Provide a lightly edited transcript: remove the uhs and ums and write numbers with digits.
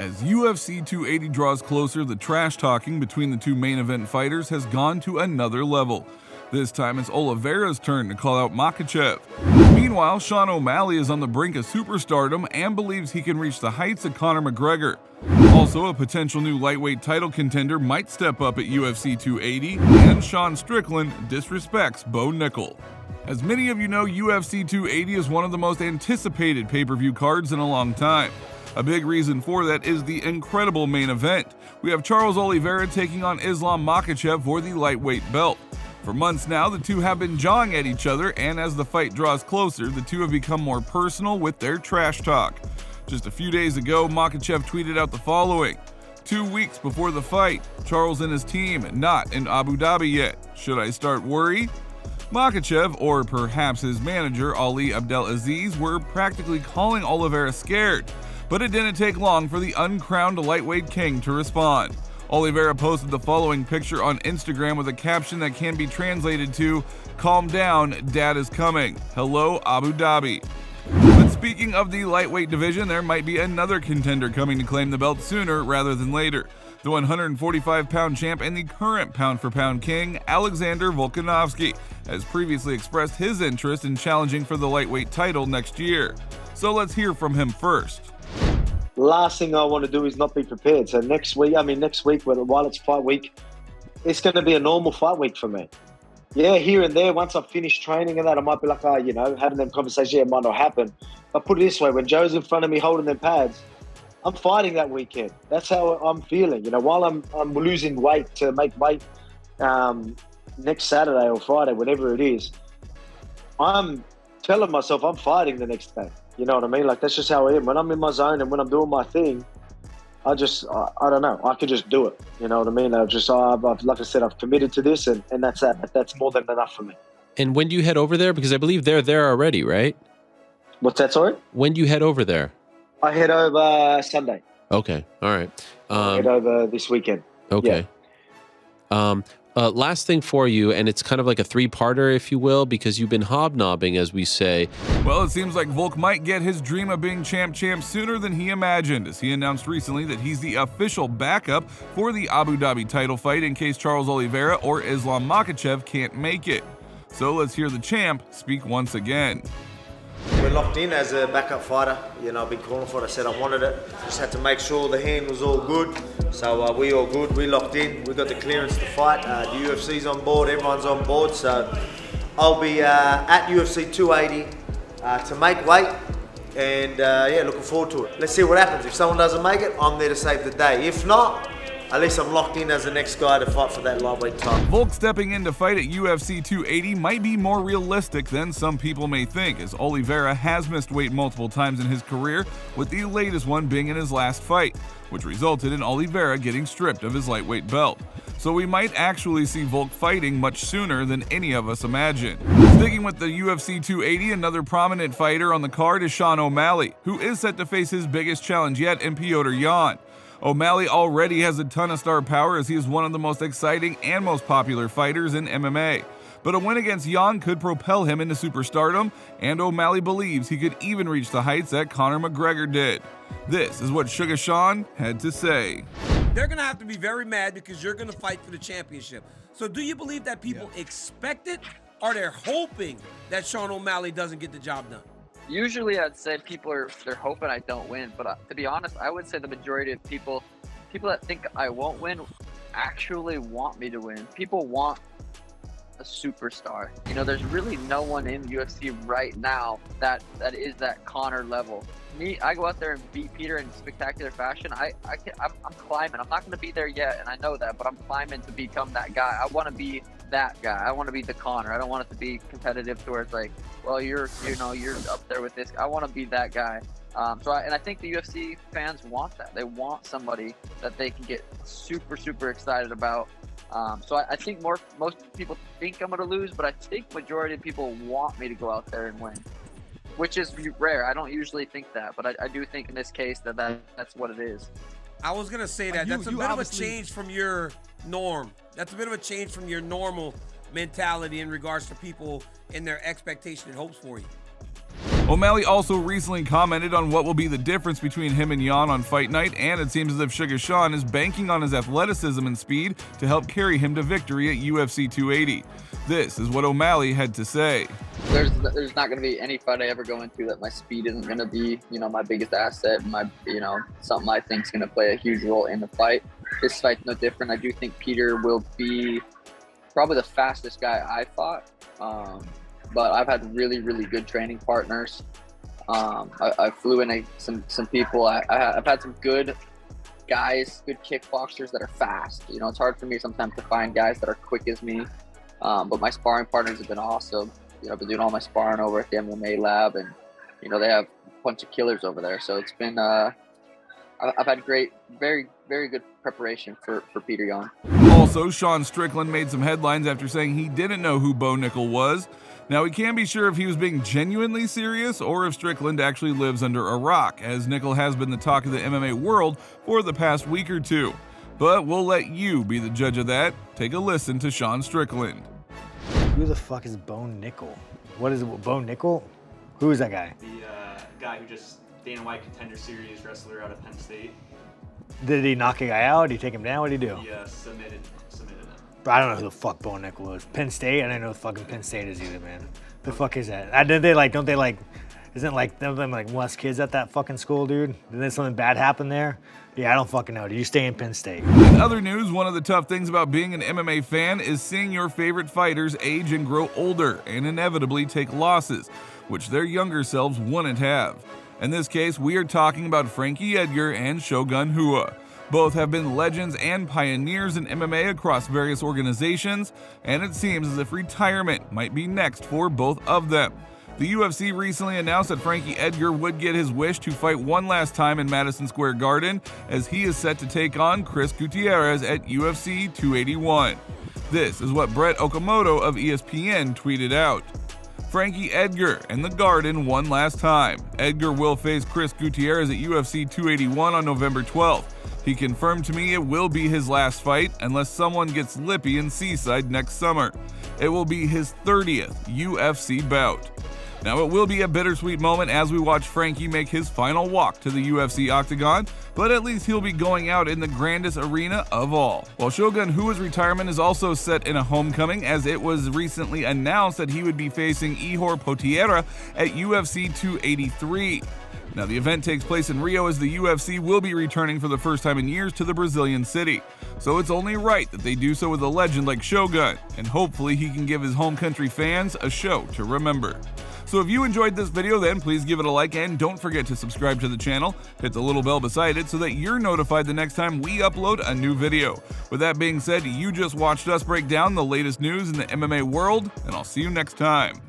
As UFC 280 draws closer, the trash talking between the two main event fighters has gone to another level. This time it's Oliveira's turn to call out Makhachev. Meanwhile, Sean O'Malley is on the brink of superstardom and believes he can reach the heights of Conor McGregor. Also, a potential new lightweight title contender might step up at UFC 280, and Sean Strickland disrespects Bo Nickal. As many of you know, UFC 280 is one of the most anticipated pay-per-view cards in a long time. A big reason for that is the incredible main event. We have Charles Oliveira taking on Islam Makhachev for the lightweight belt. For months now, the two have been jawing at each other, and as the fight draws closer, the two have become more personal with their trash talk. Just a few days ago, Makhachev tweeted out the following: 2 weeks before the fight, Charles and his team not in Abu Dhabi yet. Should I start worry? Makhachev, or perhaps his manager Ali Abdelaziz, were practically calling Oliveira scared. But it didn't take long for the uncrowned lightweight king to respond. Oliveira posted the following picture on Instagram with a caption that can be translated to, "Calm down, dad is coming. Hello, Abu Dhabi." But speaking of the lightweight division, there might be another contender coming to claim the belt sooner rather than later. The 145-pound champ and the current pound-for-pound king, Alexander Volkanovski, has previously expressed his interest in challenging for the lightweight title next year. So let's hear from him first. Last thing I want to do is not be prepared. So next week, while it's fight week, it's going to be a normal fight week for me. Yeah, here and there, once I've finished training and that, I might be like, having them conversations, it might not happen. But put it this way, when Joe's in front of me holding them pads, I'm fighting that weekend. That's how I'm feeling. While I'm losing weight to make weight next Saturday or Friday, whatever it is, I'm telling myself I'm fighting the next day. You know what I mean? Like, that's just how I am. When I'm in my zone and when I'm doing my thing, I don't know. I can just do it. You know what I mean? Like I said, I've committed to this and that's that. That's more than enough for me. And when do you head over there? Because I believe they're there already, right? What's that, sorry? When do you head over there? I head over Sunday. Okay. All right. I head over this weekend. Okay. Yeah. Last thing for you, and it's kind of like a three-parter, if you will, because you've been hobnobbing, as we say. Well, it seems like Volk might get his dream of being champ sooner than he imagined, as he announced recently that he's the official backup for the Abu Dhabi title fight in case Charles Oliveira or Islam Makhachev can't make it. So let's hear the champ speak once again. We're locked in as a backup fighter. I've been calling for it. I said I wanted it. Just had to make sure the hand was all good. So we all good. We locked in. We got the clearance to fight. The UFC's on board. Everyone's on board. So I'll be at UFC 280 to make weight. And looking forward to it. Let's see what happens. If someone doesn't make it, I'm there to save the day. If not, at least I'm locked in as the next guy to fight for that lightweight title. Volk stepping in to fight at UFC 280 might be more realistic than some people may think, as Oliveira has missed weight multiple times in his career, with the latest one being in his last fight, which resulted in Oliveira getting stripped of his lightweight belt. So we might actually see Volk fighting much sooner than any of us imagine. Sticking with the UFC 280, another prominent fighter on the card is Sean O'Malley, who is set to face his biggest challenge yet in Petr Yan. O'Malley already has a ton of star power, as he is one of the most exciting and most popular fighters in MMA. But a win against Yan could propel him into superstardom, and O'Malley believes he could even reach the heights that Conor McGregor did. This is what Sugar Sean had to say. They're going to have to be very mad because you're going to fight for the championship. So do you believe that people expect it, or they're hoping that Sean O'Malley doesn't get the job done? Usually I'd say they're hoping I don't win, but to be honest, I would say the majority of people that think I won't win actually want me to win. People want a superstar. There's really no one in UFC right now that is that Conor level. Me, I go out there and beat Peter in spectacular fashion. I'm climbing. I'm not going to be there yet, and I know that, but I'm climbing to become that guy. I want to be that guy. I want to be the Conor. I don't want it to be competitive to where it's like, well, you're up there with this. I want to be that guy. I think the UFC fans want that. They want somebody that they can get super, super excited about. I think most people think I'm going to lose, but I think majority of people want me to go out there and win, which is rare. I don't usually think that, but I do think in this case that's what it is. I was going to say that. That's a bit of a change from your norm. That's a bit of a change from your normal mentality in regards to people and their expectation and hopes for you. O'Malley also recently commented on what will be the difference between him and Yan on fight night, and it seems as if Sugar Sean is banking on his athleticism and speed to help carry him to victory at UFC 280. This is what O'Malley had to say. There's not going to be any fight I ever go into that my speed isn't going to be, my biggest asset, my, something I think is going to play a huge role in the fight. This fight's no different. I do think Peter will be probably the fastest guy I fought. But I've had really, really good training partners. I flew in some people. I've had some good guys, good kickboxers that are fast. It's hard for me sometimes to find guys that are quick as me. But my sparring partners have been awesome. I've been doing all my sparring over at the MMA lab, and they have a bunch of killers over there. So it's been I've had great, very, very good preparation for Petr Yan. Also, Sean Strickland made some headlines after saying he didn't know who Bo Nickal was. Now, we can't be sure if he was being genuinely serious or if Strickland actually lives under a rock, as Nickal has been the talk of the MMA world for the past week or two. But we'll let you be the judge of that. Take a listen to Sean Strickland. Who the fuck is Bo Nickal? What is it, Bo Nickal? Who is that guy? The guy who just Dana White Contender Series wrestler out of Penn State. Did he knock a guy out? Did he take him down? What did he do? He submitted him. Bro, I don't know who the fuck Bo Nickal is. Penn State? I don't know who the fucking Penn State is either, man. The fuck is that? Isn't like them like molest kids at that fucking school, dude? Didn't something bad happen there? Yeah, I don't fucking know. Did you stay in Penn State? In other news, one of the tough things about being an MMA fan is seeing your favorite fighters age and grow older and inevitably take losses, which their younger selves wouldn't have. In this case, we are talking about Frankie Edgar and Shogun Rua. Both have been legends and pioneers in MMA across various organizations, and it seems as if retirement might be next for both of them. The UFC recently announced that Frankie Edgar would get his wish to fight one last time in Madison Square Garden, as he is set to take on Chris Gutierrez at UFC 281. This is what Brett Okamoto of ESPN tweeted out. Frankie Edgar and the Garden one last time. Edgar will face Chris Gutierrez at UFC 281 on November 12th. He confirmed to me it will be his last fight unless someone gets lippy in Seaside next summer. It will be his 30th UFC bout. Now, it will be a bittersweet moment as we watch Frankie make his final walk to the UFC octagon, but at least he'll be going out in the grandest arena of all. While Shogun Rua's retirement is also set in a homecoming, as it was recently announced that he would be facing Ihor Potieria at UFC 283. Now, the event takes place in Rio, as the UFC will be returning for the first time in years to the Brazilian city. So it's only right that they do so with a legend like Shogun, and hopefully he can give his home country fans a show to remember. So if you enjoyed this video, then please give it a like, and don't forget to subscribe to the channel. Hit the little bell beside it so that you're notified the next time we upload a new video. With that being said, you just watched us break down the latest news in the MMA world, and I'll see you next time.